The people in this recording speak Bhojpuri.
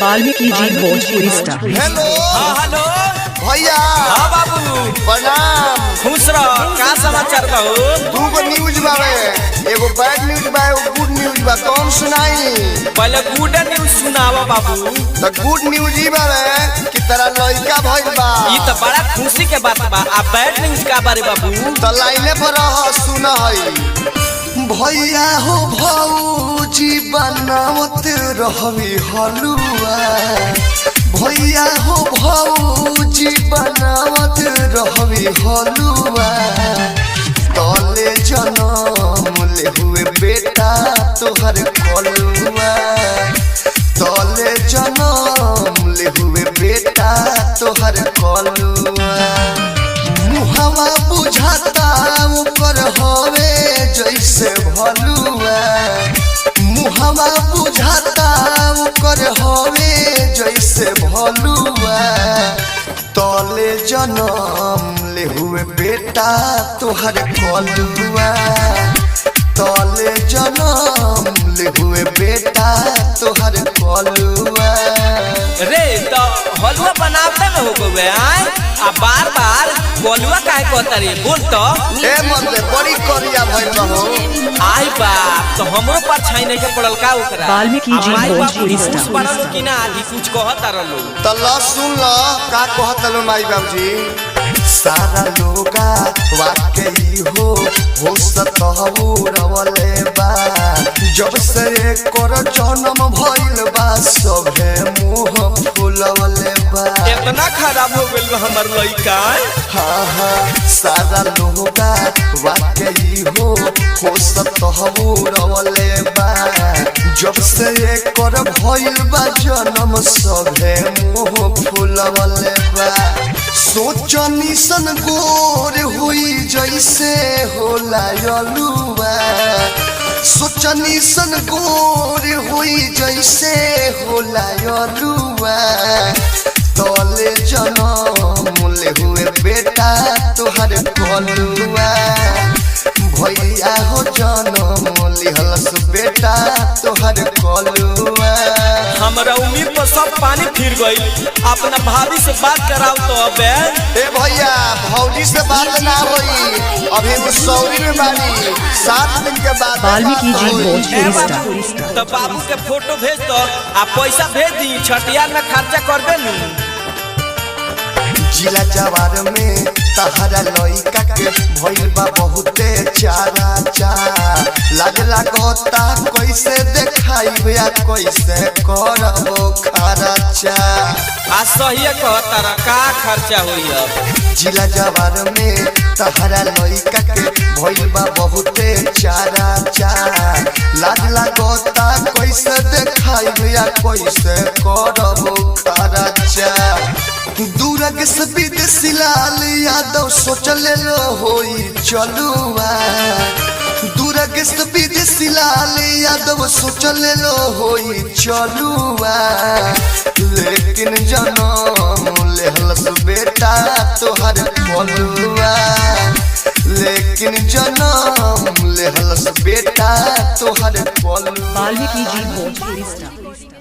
Valmiki ji Bhojpuri star. Hello hello भैया। हाँ बाबू प्रणाम। खुश रह। का समाचार बा हो? दूगो न्यूज बावे, एगो बैड न्यूज बा, एगो गुड न्यूज बा। कौन सुनाई? पहले गुड न्यूज सुनावा बाबू। तो गुड न्यूज ही बावे कि तेरा लड़का भइल बा। ये तो बड़ा खुशी के बात बा। आ बैड न्यूज का बारे बाबू? तो लाइने पर रह, सुन हई। भैया हो भौजी बनावत रहवी हलुआ। भैया हो भौजी बनावत रहवी हलुआ। तले जनम ले हुए बेटा तोहर कलुआ। तले जनम ले हुए बेटा तोहर कलुआ। मुहवा बुझाता ऊपर हवे जैसे भलुआ। मुहवा बुझाता ऊपर हवे जैसे भलुआ। तले जनम ले हुए बेटा तोहर कलुआ। तले जनम ले हुए बेटा तोहर कलुआ। रे तो हलवा बनावता न हो गए आ बार बार बोलुआ काहे कहता रे? बोल तो। ए मर्दे बड़ी करिया भइल हो। आई बा तो हमरो पर छाई नहीं के पड़ल का ओकरा। वाल्मीकि जी भोजपुरी स्टार। पड़ल कि ना आदि कुछ कहता रहलो। तो ल सुन ल का कहत लो माई बाबूजी। सारा लोगा वाकई हो सतहु रवले बा। जब से कर जन्म भइल बा सभे मुंह फुलवले बा। इतना खराब हो गेल बा हमर लइका। हाँ हाँ सारा लोगा वाकई हो सतहु रवले बा। जब से कर भइल बा जन्म सभे मुंह फुलवले बा। सोचनी सन गोर हुई जैसे होला यलुआ। सोचनी सन गोर हुई जैसे होला यलुआ। तले जनम ले हुए बेटा तोहर कलुआ। भैया हो जनम लिहलस बेटा तोहर कलुआ। हमरा उम्मीद पर सब पानी फिर गई। अपना भाभी से बात कराओ तो अबे। ए भैया भौजी से बात ना होई, अभी वो सौरी में बानी। 7 दिन के बाद वाल्मीकि जी भोजपुरी स्टार। तो बाबू के फोटो भेज दो आ पैसा भेज दी। छठियार में खर्चा करबे नु। जिला जवार में तहरा लइका के भइल बा बहुते चारा चा। लाज लागता कैसे देखाइब या कैसे करबो खर्चा। आ सही कहता रा का खर्चा होई अब। जिला जवार में तहरा लइका के भइल बा बहुते चारा चा। लाज लागता कैसे देखाइब या कैसे करबो खर्चा। दूरग से विदेशी लाल यादव सोचले लो होई चलुआ। दूरग से विदेशी लाल यादव सोचले लो होई चलुआ। लेकिन जनम लेहलस बेटा तोहर कलुआ। लेकिन जनम लेहलस बेटा तोहर कलुआ। वाल्मीकि जी भोजपुरी स्टार।